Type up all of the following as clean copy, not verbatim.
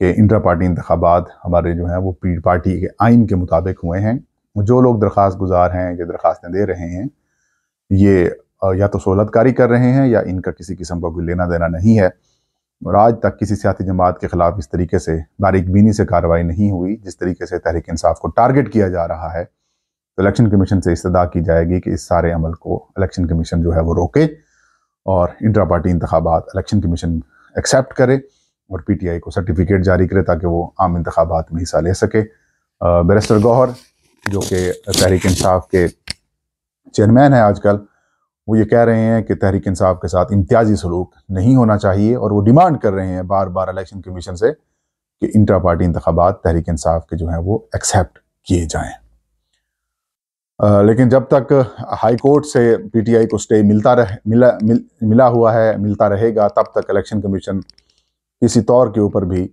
کہ intra party انتخابات ہمارے جو ہیں وہ پارٹی کے آئین کے مطابق ہوئے ہیں. جو لوگ درخواست گزار ہیں یا درخواستیں دے رہے ہیں یہ یا تو سہولت کاری کر رہے ہیں یا ان کا کسی قسم کا کوئی لینا دینا نہیں ہے. اور آج تک کسی سیاسی جماعت کے خلاف اس طریقے سے باریک بینی سے کارروائی نہیں ہوئی جس طریقے سے تحریک انصاف کو ٹارگٹ کیا جا رہا ہے. تو الیکشن کمیشن سے استدعا کی جائے گی کہ اس سارے عمل کو الیکشن کمیشن جو ہے وہ روکے اور انٹرا پارٹی انتخابات الیکشن کمیشن ایکسیپٹ کرے اور پی ٹی آئی کو سرٹیفکیٹ جاری کرے تاکہ وہ عام انتخابات میں حصہ لے سکے. بیرسٹر گوہر جو کہ تحریک انصاف کے چیئرمین ہیں آج کل، وہ یہ کہہ رہے ہیں کہ تحریک انصاف کے ساتھ امتیازی سلوک نہیں ہونا چاہیے اور وہ ڈیمانڈ کر رہے ہیں بار بار الیکشن کمیشن سے کہ انٹرا پارٹی انتخابات تحریک انصاف کے جو ہیں وہ ایکسیپٹ کیے جائیں. لیکن جب تک ہائی کورٹ سے پی ٹی آئی کو سٹے ملتا رہے گا تب تک الیکشن کمیشن کسی طور کے اوپر بھی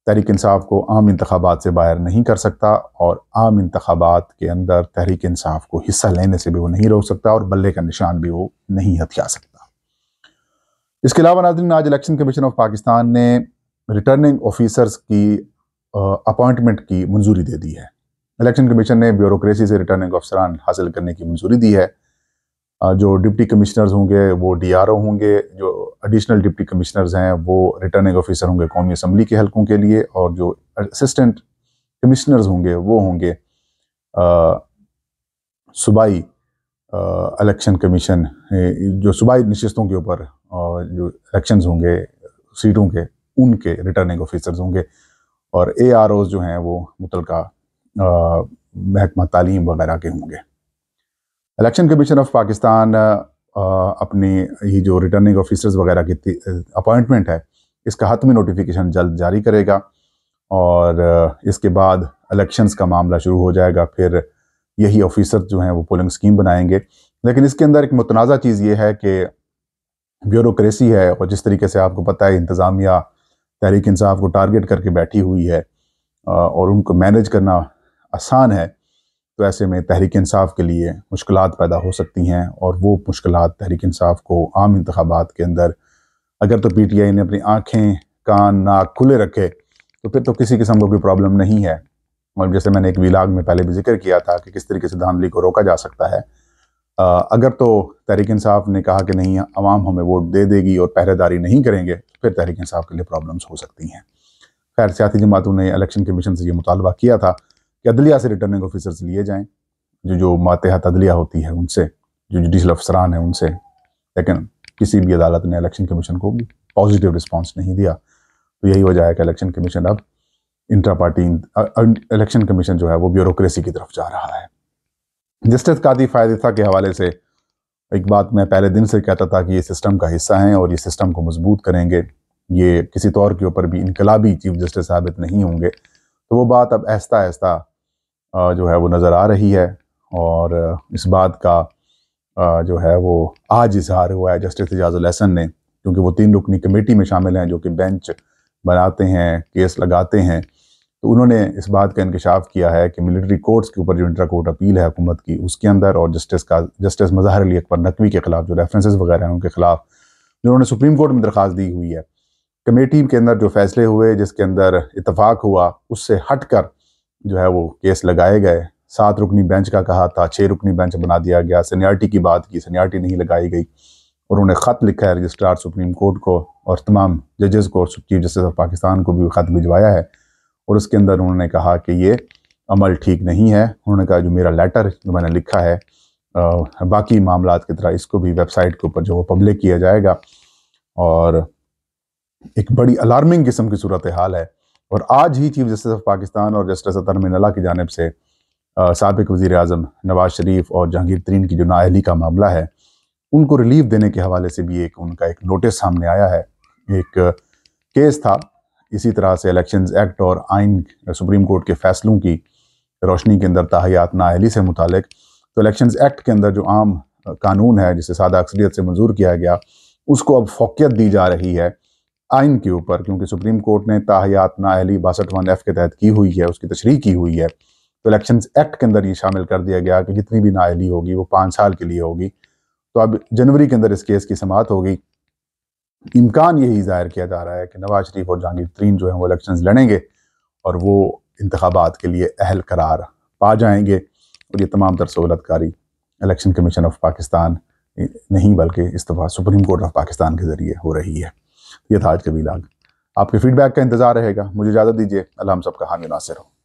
تحریک انصاف کو عام انتخابات سے باہر نہیں کر سکتا اور عام انتخابات کے اندر تحریک انصاف کو حصہ لینے سے بھی وہ نہیں روک سکتا اور بلے کا نشان بھی وہ نہیں ہتھیا سکتا. اس کے علاوہ ناظرین، آج الیکشن کمیشن آف پاکستان نے ریٹرننگ آفیسرز کی اپوائنٹمنٹ کی منظوری دے دی ہے. الیکشن کمیشن نے بیوروکریسی سے ریٹرننگ افسران حاصل کرنے کی منظوری دی ہے. جو ڈپٹی کمشنرز ہوں گے وہ ڈی آر او ہوں گے، جو ایڈیشنل ڈپٹی کمشنرز ہیں وہ ریٹرننگ آفیسر ہوں گے قومی اسمبلی کے حلقوں کے لیے، اور جو اسسٹنٹ کمشنرز ہوں گے وہ ہوں گے صوبائی الیکشن کمیشن، جو صوبائی نشستوں کے اوپر جو الیکشنز ہوں گے سیٹوں کے ان کے ریٹرننگ آفیسرز ہوں گے، اور اے آر اوز جو ہیں وہ متعلقہ محکمہ تعلیم وغیرہ کے ہوں گے. الیکشن کمیشن آف پاکستان اپنی یہ جو ریٹرننگ آفیسرز وغیرہ کی اپوائنٹمنٹ ہے اس کا حتمی نوٹیفیکیشن جلد جاری کرے گا اور اس کے بعد الیکشنز کا معاملہ شروع ہو جائے گا. پھر یہی آفیسر جو ہیں وہ پولنگ سکیم بنائیں گے. لیکن اس کے اندر ایک متنازع چیز یہ ہے کہ بیوروکریسی ہے اور جس طریقے سے آپ کو پتہ ہے انتظامیہ تحریک انصاف کو ٹارگٹ کر کے بیٹھی ہوئی ہے اور ان کو مینیج کرنا آسان ہے، تو ایسے میں تحریک انصاف کے لیے مشکلات پیدا ہو سکتی ہیں اور وہ مشکلات تحریک انصاف کو عام انتخابات کے اندر اگر تو پی ٹی آئی نے اپنی آنکھیں کان ناک کھلے رکھے تو پھر تو کسی قسم کا کوئی پرابلم نہیں ہے. اور جیسے میں نے ایک ویلاگ میں پہلے بھی ذکر کیا تھا کہ کس طریقے سے دھاندلی کو روکا جا سکتا ہے. اگر تو تحریک انصاف نے کہا کہ نہیں عوام ہمیں ووٹ دے دے گی اور پہرے داری نہیں کریں گے تو پھر تحریک انصاف کے لیے پرابلمز ہو سکتی ہیں. خیر، سیاسی جماعتوں نے الیکشن کمیشن سے یہ مطالبہ کیا تھا کہ عدلیہ سے ریٹرننگ آفیسرز لیے جائیں، جو ماتحت عدلیہ ہوتی ہے ان سے، جو جوڈیشل افسران ہیں ان سے. لیکن کسی بھی عدالت نے الیکشن کمیشن کو پازیٹیو رسپانس نہیں دیا. تو یہی وجہ ہے کہ الیکشن کمیشن اب انٹرا پارٹی الیکشن کمیشن جو ہے وہ بیوروکریسی کی طرف جا رہا ہے. جسٹس قاضی فائدہ کے حوالے سے ایک بات میں پہلے دن سے کہتا تھا کہ یہ سسٹم کا حصہ ہیں اور یہ سسٹم کو مضبوط کریں گے، یہ کسی طور کے اوپر بھی انقلابی چیف جسٹس ثابت نہیں ہوں گے. تو وہ بات اب آہستہ آہستہ جو ہے وہ نظر آ رہی ہے اور اس بات کا جو ہے وہ آج اظہار ہوا ہے جسٹس اعجاز الاحسن نے، کیونکہ وہ 3 رکنی کمیٹی میں شامل ہیں جو کہ بینچ بناتے ہیں، کیس لگاتے ہیں. تو انہوں نے اس بات کا انکشاف کیا ہے کہ ملٹری کورٹس کے اوپر جو انٹرا کورٹ اپیل ہے حکومت کی اس کے اندر، اور جسٹس مظہر علی اکبر نقوی کے خلاف جو ریفرنسز وغیرہ ہیں ان کے خلاف جو انہوں نے سپریم کورٹ میں درخواست دی ہوئی ہے، کمیٹی کے اندر جو فیصلے ہوئے جس کے اندر اتفاق ہوا اس سے ہٹ کر جو ہے وہ کیس لگائے گئے. 7 رکنی بینچ کا کہا تھا، 6 رکنی بینچ بنا دیا گیا. سینیارٹی کی بات کی، سینیارٹی نہیں لگائی گئی. اور انہوں نے خط لکھا ہے رجسٹرار سپریم کورٹ کو اور تمام ججز کو، چیف جسٹس آف پاکستان کو بھی خط بھجوایا ہے اور اس کے اندر انہوں نے کہا کہ یہ عمل ٹھیک نہیں ہے. انہوں نے کہا جو میرا لیٹر جو میں نے لکھا ہے باقی معاملات کی طرح اس کو بھی ویب سائٹ کے اوپر جو وہ پبلک کیا جائے گا. اور ایک بڑی الارمنگ قسم کی صورتحال ہے. اور آج ہی چیف جسٹس آف پاکستان اور جسٹس اطہر من اللہ کی جانب سے سابق وزیر اعظم نواز شریف اور جہانگیر ترین کی جو نااہلی کا معاملہ ہے ان کو ریلیف دینے کے حوالے سے بھی ان کا ایک نوٹس سامنے آیا ہے. ایک کیس تھا اسی طرح سے الیکشنز ایکٹ اور آئین سپریم کورٹ کے فیصلوں کی روشنی کے اندر تاحیات نااہلی سے متعلق. تو الیکشنز ایکٹ کے اندر جو عام قانون ہے جسے سادہ اکثریت سے منظور کیا گیا اس کو اب فوقیت دی جا رہی ہے آئین کے اوپر، کیونکہ سپریم کورٹ نے تاحیات نااہلی 62(1)(f) کے تحت کی ہوئی ہے، اس کی تشریح کی ہوئی ہے. تو الیکشنز ایکٹ کے اندر یہ شامل کر دیا گیا کہ جتنی بھی نااہلی ہوگی وہ 5 سال کے لیے ہوگی. تو اب جنوری کے اندر اس کیس کی سماعت ہوگی امکان یہی ظاہر کیا جا رہا ہے کہ نواز شریف اور جہانگیر ترین جو ہیں وہ الیکشنز لڑیں گے اور وہ انتخابات کے لیے اہل قرار پا جائیں گے، اور یہ تمام تر سہولت کاری الیکشن کمیشن آف پاکستان نہیں بلکہ اس دفعہ سپریم کورٹ آف پاکستان کے ذریعے ہو رہی ہے۔ یہ تھا آج کا ویلاگ۔ آپ کے فیڈ بیک کا انتظار رہے گا۔ مجھے اجازت دیجیے۔ اللہ ہم سب کا حامی ناصر ہو۔